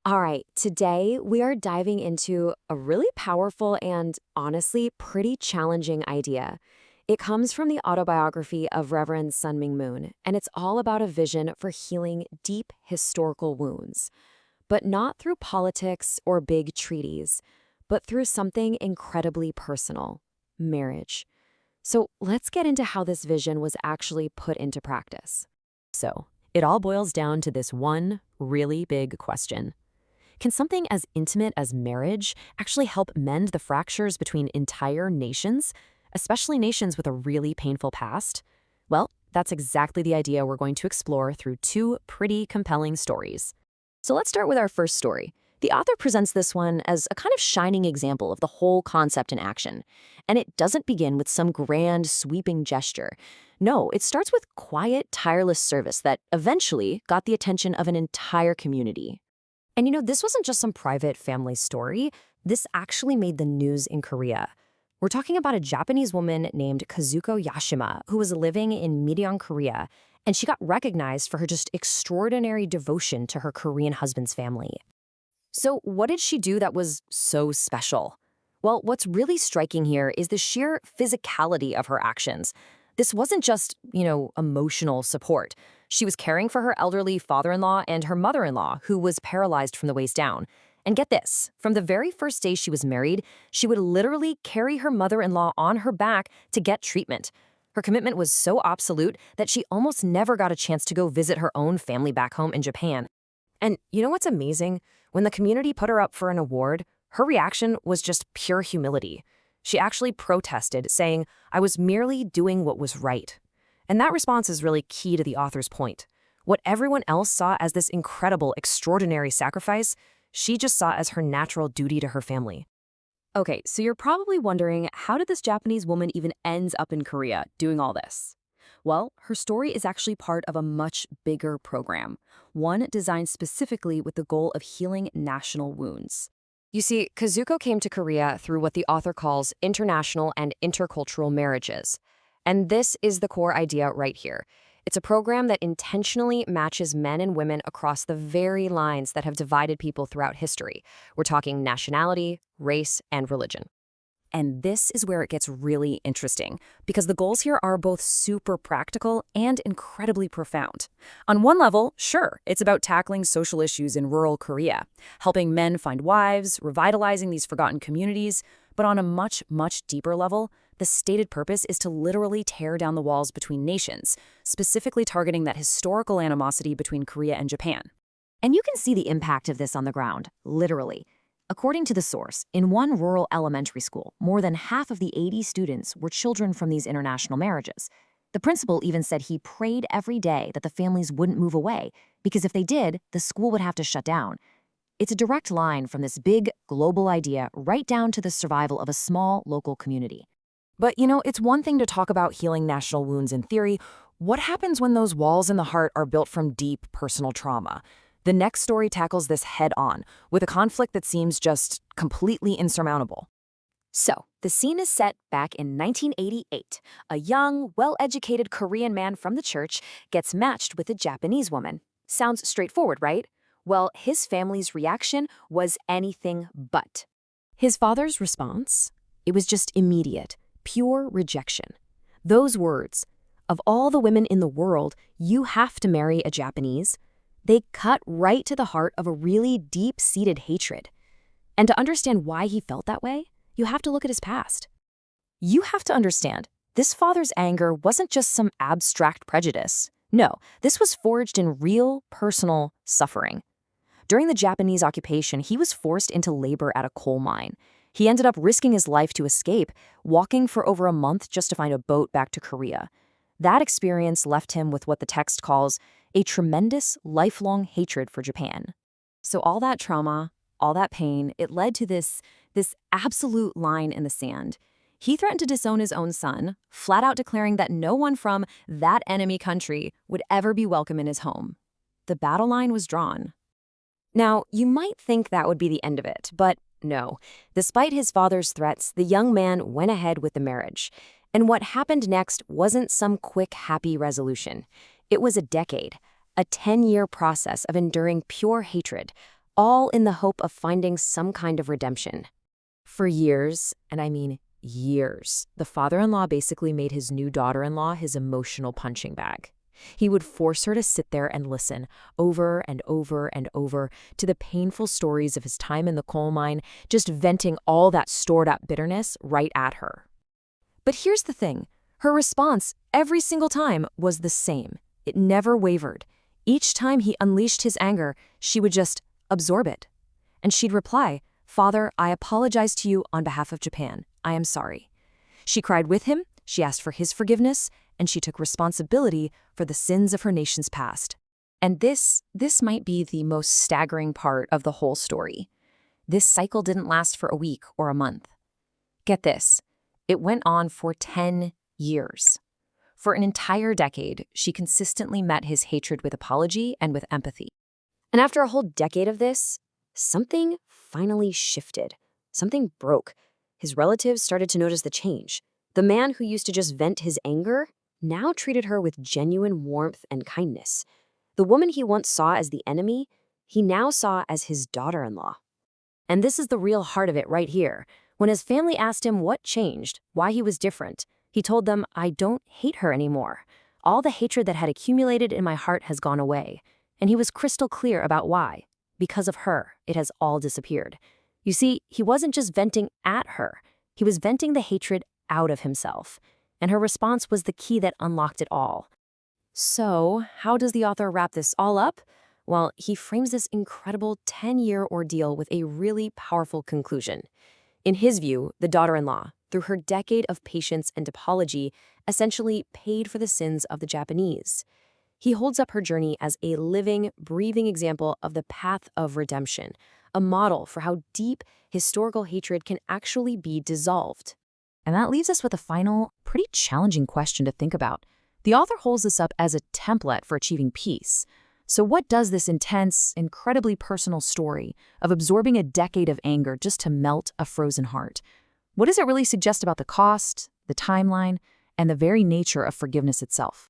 All right, today we are diving into a really powerful and honestly pretty challenging idea. It comes from the autobiography of Reverend Sun Moon, and it's all about a vision for healing deep historical wounds, but not through politics or big treaties, but through something incredibly personal: marriage. So let's get into how this vision was actually put into practice. So, it all boils down to this one really big question. Can something as intimate as marriage actually help mend the fractures between entire nations, especially nations with a really painful past? Well, that's exactly the idea we're going to explore through two pretty compelling stories. So let's start with our first story. The author presents this one as a kind of shining example of the whole concept in action. And it doesn't begin with some grand, sweeping gesture. No, it starts with quiet, tireless service that eventually got the attention of an entire community. And this wasn't just some private family story. This actually made the news in Korea. We're talking about a Japanese woman named Kazuko Yashima who was living in Miryang, Korea, and she got recognized for her just extraordinary devotion to her Korean husband's family. So what did she do that was so special? Well, what's really striking here is the sheer physicality of her actions. This wasn't just, emotional support. She was caring for her elderly father-in-law and her mother-in-law, who was paralyzed from the waist down. And get this, from the very first day she was married, she would literally carry her mother-in-law on her back to get treatment. Her commitment was so absolute that she almost never got a chance to go visit her own family back home in Japan. And you know what's amazing? When the community put her up for an award, her reaction was just pure humility. She actually protested, saying, "I was merely doing what was right." And that response is really key to the author's point. What everyone else saw as this incredible, extraordinary sacrifice, she just saw as her natural duty to her family. Okay, so you're probably wondering, how did this Japanese woman even ends up in Korea doing all this? Well, her story is actually part of a much bigger program, one designed specifically with the goal of healing national wounds. You see, Kazuko came to Korea through what the author calls international and intercultural marriages. And this is the core idea right here. It's a program that intentionally matches men and women across the very lines that have divided people throughout history. We're talking nationality, race, and religion. And this is where it gets really interesting, because the goals here are both super practical and incredibly profound. On one level, sure, it's about tackling social issues in rural Korea, helping men find wives, revitalizing these forgotten communities. But on a much, much deeper level, the stated purpose is to literally tear down the walls between nations, specifically targeting that historical animosity between Korea and Japan. And you can see the impact of this on the ground, literally. According to the source, in one rural elementary school, more than half of the 80 students were children from these international marriages. The principal even said he prayed every day that the families wouldn't move away, because if they did, the school would have to shut down. It's a direct line from this big, global idea right down to the survival of a small, local community. But, it's one thing to talk about healing national wounds in theory. What happens when those walls in the heart are built from deep personal trauma? The next story tackles this head-on, with a conflict that seems just completely insurmountable. So, the scene is set back in 1988. A young, well-educated Korean man from the church gets matched with a Japanese woman. Sounds straightforward, right? Well, his family's reaction was anything but. His father's response? It was just immediate, pure rejection. Those words, "Of all the women in the world, you have to marry a Japanese," they cut right to the heart of a really deep-seated hatred. And to understand why he felt that way, you have to look at his past. You have to understand, this father's anger wasn't just some abstract prejudice. No, this was forged in real, personal suffering. During the Japanese occupation, he was forced into labor at a coal mine. He ended up risking his life to escape, walking for over a month just to find a boat back to Korea. That experience left him with what the text calls a tremendous, lifelong hatred for Japan. So all that trauma, all that pain, it led to this absolute line in the sand. He threatened to disown his own son, flat out declaring that no one from that enemy country would ever be welcome in his home. The battle line was drawn. Now, you might think that would be the end of it, but no. Despite his father's threats, the young man went ahead with the marriage. And what happened next wasn't some quick, happy resolution. It was a decade, a 10-year process of enduring pure hatred, all in the hope of finding some kind of redemption. For years, and I mean years, the father-in-law basically made his new daughter-in-law his emotional punching bag. He would force her to sit there and listen over and over and over to the painful stories of his time in the coal mine, just venting all that stored-up bitterness right at her. But here's the thing. Her response every single time was the same. It never wavered. Each time he unleashed his anger, she would just absorb it. And she'd reply, "Father, I apologize to you on behalf of Japan. I am sorry." She cried with him, she asked for his forgiveness, and she took responsibility for the sins of her nation's past. And this might be the most staggering part of the whole story. This cycle didn't last for a week or a month. Get this, it went on for 10 years. For an entire decade, she consistently met his hatred with apology and with empathy. And after a whole decade of this, something finally shifted. Something broke. His relatives started to notice the change. The man who used to just vent his anger now treated her with genuine warmth and kindness. The woman he once saw as the enemy, he now saw as his daughter-in-law. And this is the real heart of it right here. When his family asked him what changed, why he was different, he told them, "I don't hate her anymore. All the hatred that had accumulated in my heart has gone away." And he was crystal clear about why. Because of her, it has all disappeared. You see, he wasn't just venting at her. He was venting the hatred out of himself. And her response was the key that unlocked it all. So, how does the author wrap this all up? Well, he frames this incredible 10-year ordeal with a really powerful conclusion. In his view, the daughter-in-law, through her decade of patience and apology, essentially paid for the sins of the Japanese. He holds up her journey as a living, breathing example of the path of redemption, a model for how deep historical hatred can actually be dissolved. And that leaves us with a final, pretty challenging question to think about. The author holds this up as a template for achieving peace. So what does this intense, incredibly personal story of absorbing a decade of anger just to melt a frozen heart? What does it really suggest about the cost, the timeline, and the very nature of forgiveness itself?